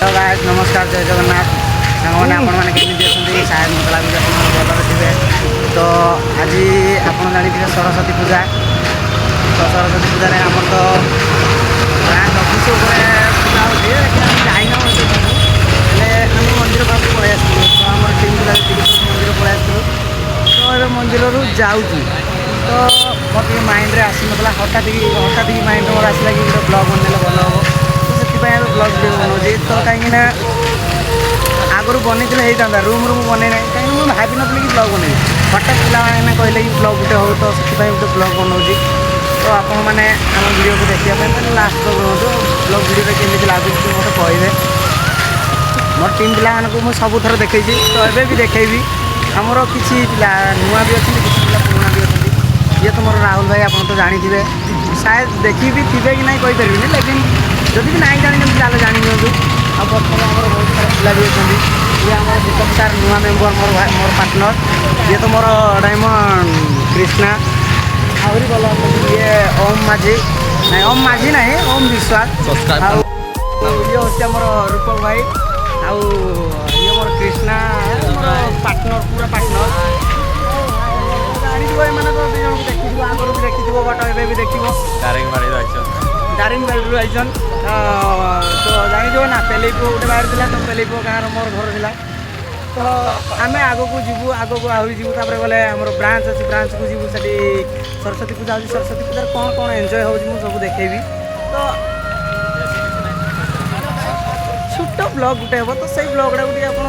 तो गाइस नमस्कार जय जगन्नाथ सांगने आपण मैंने केमी अच्छे शायद मत लगे भल थे। तो आज आप जानते सरस्वती पूजा तो सरस्वती पूजा आम तो ब्रांच अफिस पूजा होती जाइन आम मंदिर पाक पलि आस तो आम टीम पिला मंदिर पलि आस तो ये मंदिर जाऊँ तो मोटे माइंड रे आसी ना हठात ही माइंड मोर आसला कि गोटे ब्लॉग बनने भल हम तो ब्लॉग वीडियो बनाऊँगी तो कहीं आगुरी बनई होता रूम बन ना कहीं मुझे भावी नी कि ब्लॉग बनई हठात पे कहले कि ब्लॉग गोटे हो तो से गोटे ब्लॉग बनाऊँगी तो आपण मैंने आम वीडियो को देखा लास्ट तक रोज ब्लॉग वीडियो केमी लगुच मत कहे मोर टीम पिला मुझे सबुथर देखी तो एबे भी देखेबी आमर किसी पिला नुआ भी अच्छे किसी पिला पुराना भी अच्छे ये तो मोर राहुल भाई आप तो जानी शायद देखी भी थे कि नहीं कहीपरि लेकिन जदि भी नहीं जानी चलो जानी दिखाँ आ बर्तमान आम बहुत सारा पिला भी अच्छे ये आम दीपक सार नुआ मेम्बर मोर पार्टनर ये तो मोर डायमंड कृष्णा आहरी भल ये ओम माझी नहीं ओम माझी ना ओम विश्वास ये हूँ आम रूपक भाई आउ ये मोर कृष्णा मोर पार्टनर पूरा पार्टनर जानी तो देखी आगुरी भी देखी बट ए भी देख दारिंगबाड़ी आईचन तो जानी ना पेलीपुर गोटे बाहर था तो पेलीपुर गाँव मोर घर था तो आम आग को जीवु आग को आहरी जीवु गले आम ब्रांच अच्छी ब्रांच को जीवु से सरस्वती पूजा हो सरस्वती पूजा कौन कौन एंजय हो सब देखेबी तो छोट ब्लॉग गोटे हम तो से ब्लॉगटा को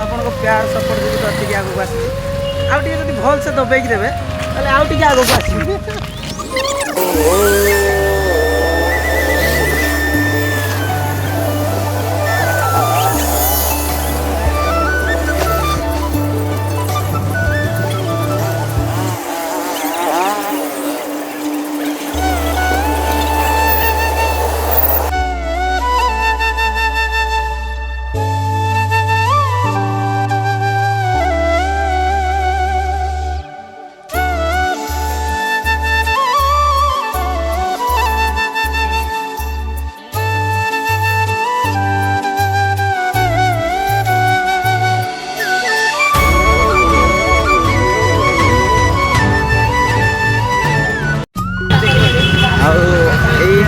आप प्यार सपोर्ट जो अच्छी आगे को आसो आउ भल से दबेक देवे आगे आग को आस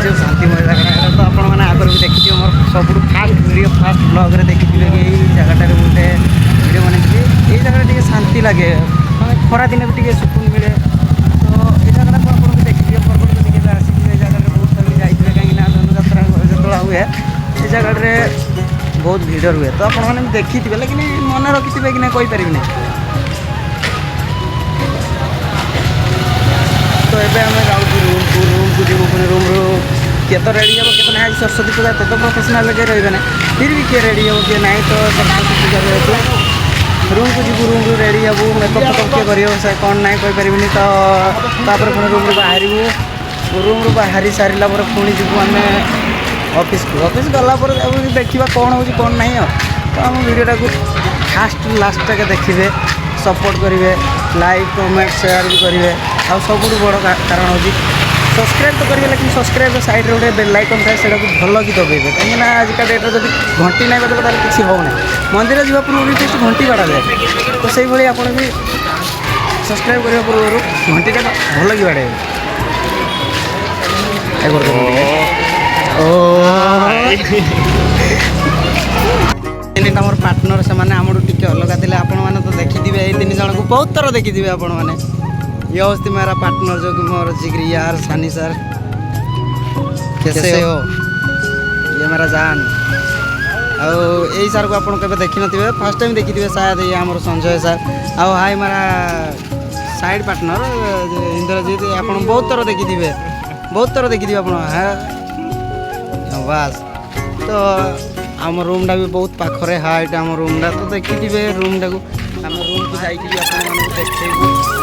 जो शांतिमय जगह तो आप आगे भी देखिए मोर सब फास्ट वीडियो फास्ट ब्लॉग रे देखी कि यही जगह गोटे वीडियो बनी ये जगह शांति लगे खरा दिन भी टे सुकून मिले तो ये जगह को आप देखिए पर्वत देखिए आसिक जगह बहुत सारे जाइए कहीं धनुजात्रा जो हुए ये जगह बहुत भिड़ हुए तो आपने देखी थे लेकिन मन रखी थे कि नहीं कहीपरि तो ये आम जाऊँ रूम को जीव पुणी रूम रू किए तो रेडी हे किए ना सरस्वती पूजा तो प्रोफेसनाल लगे रही ना फिर भी किए रेडी हे किए ना तो सरस्वती पूजा जेहतु रूम को जीव रूम रू रेडी हे मेकअप फेकअप किए कर कौन ना कहीपरि तो पुणी रूम रू बाहर रूम रू बाहरी सारा पुणी जीव आम ऑफिस गलापर देखा कौन हो कौन ना तो आम वीडियोटा को फास्ट लास्ट तक देखिए सपोर्ट करेंगे लाइक कमेंट शेयर भी करेंगे आ सब बड़ कारण हूँ सब्सक्राइब तो करेंगे लेकिन सब्सक्राइब साइड रे गोटे बेल आइकन थाए से भल कि दबेबे कहीं आजिका डेट्रे जब घंटी नहीं बजे तार किसी हो ना मंदिर जावा पूर्व जस्ट घंटी बाड़ा जाए तो से भाई आप भी सब्सक्राइब करने पूर्व घंटीटा भल कि बाड़े मोर पार्टनर से टे अलग थे आपण तो देखी थे तीन जन को बहुत थर देखी आपण मैंने ये हस्ती मेरा पार्टनर जो कि मोर जिगरी यार सानी सर कैसे हो ये मेरा जान आओ यही सर को आप देखी थे फर्स्ट टाइम देखी थे शायद ये आम संजय सर आओ हाय मेरा साइड पार्टनर इंद्रजीत आप बहुत थर देखी थे बहुत थर देखी थे आप बस तो आम रूमटा भी बहुत पाखरे हाइट आम रूमटा तो देखी थे रूमटा को आम रूम को जाइए देखू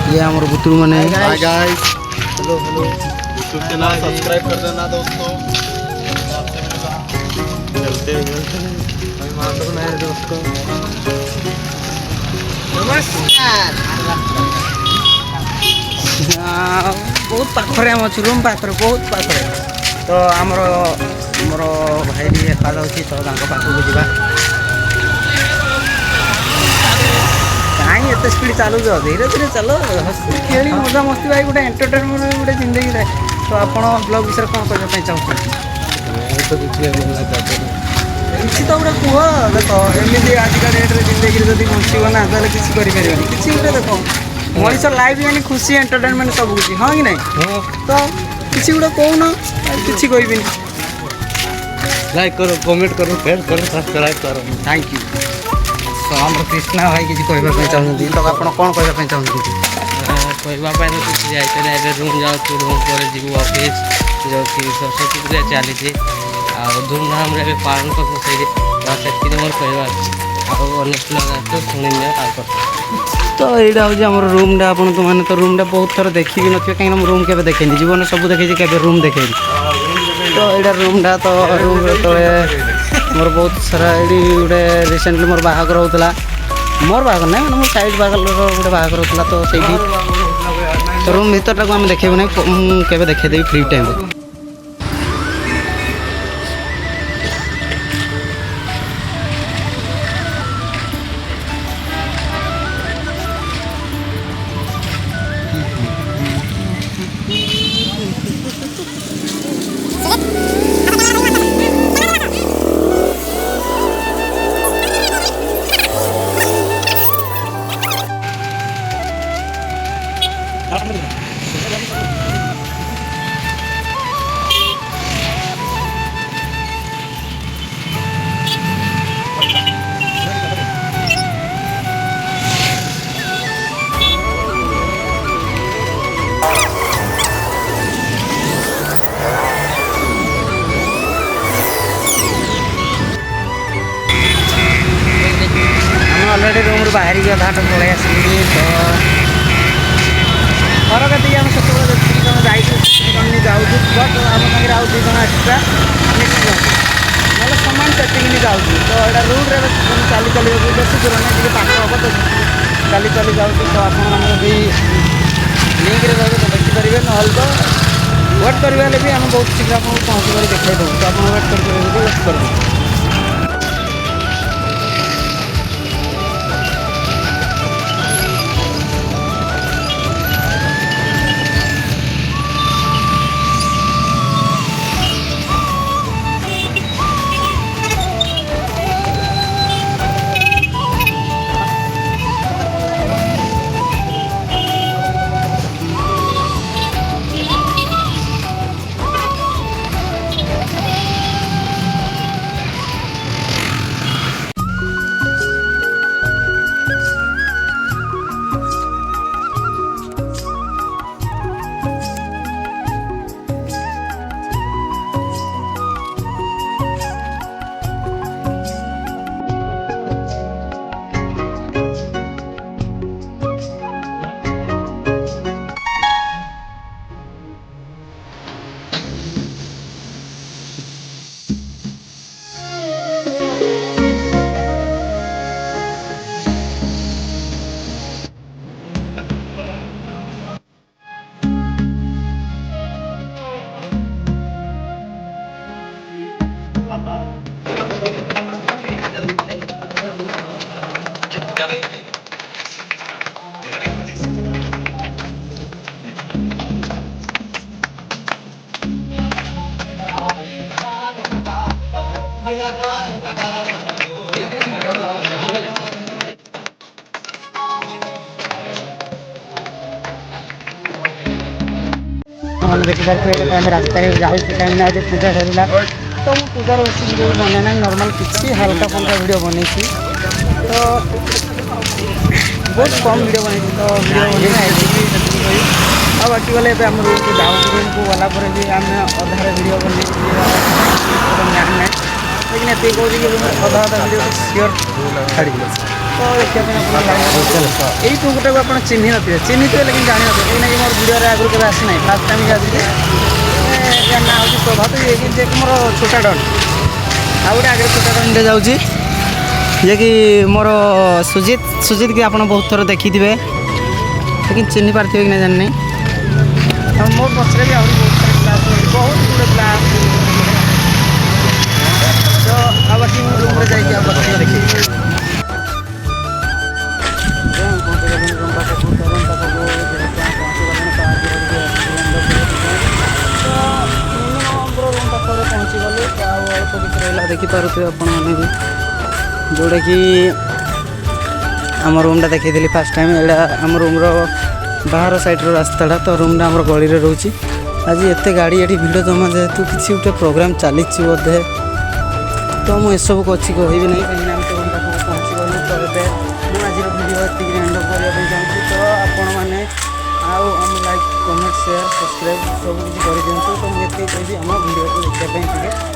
ये हमारे बुतरू मैंने hi guys hello hello YouTube channel subscribe कर देना दोस्तों। नमस्कार दोस्तों, नमस्कार। बहुत पाखरे आम अच्छे रूम पाखरे बहुत पाखरे तो आमर मोर भाई भी एका जाऊँगी तो पाखक जावा कहीं एत स्पीड चलु धीरे धीरे चलो हसी खेली मजा मस्ती भाई गोटे एंटरटेनमेंट गोटे जिंदगी रहे तो आप ब्लॉग विषय कौन करने चाहते किसी तो गोटे कह देख एमती आजिका डेट्रे जिंदगी जब बंचब ना तो किसी करें किसी गोटे देख मनीष लाइफ यानी खुशी एंटरटेनमेंट सब कुछ हाँ कि नहीं तो किसी गोटे कौन किसी कहबी लाइक करो कमेंट करो शेयर करो सब्सक्राइब करो थैंक यू तो आम कृष्णा भाई किसी कहवाई चाहते तो आप कौन कहवाई चाहते कहवाई तो किसी जाइए रूम जाऊँ रूम पर जीव ऑफिस जो कि सरस्वती पूजा चली धूमधाम रे पालन कर मोर कहवा शुणी तो यहाँ हूँ आम रूमटा आप मैंने तो रूमटा बहुत थर देखी भी नथिबे कहीं रूम के देखे जीवन सब देखे के रूम देखे तो यहाँ रूमटा तो रूम तले मोर बहुत सारा ये गोटे रिसेंटली मोर बाहागर होता मोर बाहागर ना मोर साइड बाहागर गोटे बाहागर होता तो सही तो रूम भीतर आम देखेबू ना के देखेदेवी फ्री टाइम अलरेडी रूम रू बाहर गया घाट पलि आसली तो घर कति आम सब देखिए जन जाऊँ बट आम पाखे आउ 2 जन एक्सट्रा ना सामान सेटिंग जाऊँ तो यहाँ रूट्रे चली चली बेस दूर नहीं पाख हम तो चली चली जाऊँ तो आप लिंक रही तो देखिपारे ना तो वेट करें भी आम बहुत शीघ्र आपको पहुँच कर देखा दूँ तो आप वेट करेंगे वेट कर देखिए आम रास्तार जाऊँ कहीं आज पूजा सरला तो मुझे पूजार बेस भिडियो बनेना नॉर्मल किसी हल्का फुल्का वीडियो बनी तो बहुत कम वीडियो बनी तो वीडियो बनी अब बाकी गले आम रूम को जाऊँ रूम को गलापर भी आम अधार वीडियो बन जान ना लेकिन ये कह अधा अधा वीडियो सियोर छाड़ी तो देखा यही पुगटा को आप चिन्ह थे चिन्ह थे लेकिन जानी थे कहीं मोर वीडियो आगुरी के आसी ना फास्ट टाइम आसी ना हूँ प्रभात ये मोर छोटा डन आ गए छोटा डन जाऊँगी ଯେ କି ମୋର ସୁଜିତ କି ଆପଣ ବହୁତ ଥର ଦେଖିଥିବେ लेकिन चिन्ह पार्थिवे कि ना जानी और मोर पछरे भी आहुरी बहुत सारे क्लास बहुत गुड़े क्लास तो अब बाकी रूम में जाइए आप बच्चे देखिए देखिपे आपण मैंने भी जोटा कि आम रूमटा देखी फास्ट टाइम एटा आम रूम्र बाहर सैड्र रास्ताटा तो रूमटा आम गली रोचे आज एत गाड़ी ये भिड़ जमा जेहेतु किसी गोटे प्रोग्राम चली बोधे तो मुझे सब को अच्छी कहबी ना कहीं आम तो रूम पाखक पहुँची गलु तो ये मुझे आज भिडियो एतिक एंड करने चाहूँगी तो आपण मैंने आम लाइक कमेंट शेयर सब्सक्राइब सब किसी कर दिखाँ तो मुझे कहबी आम भिडियो को देखा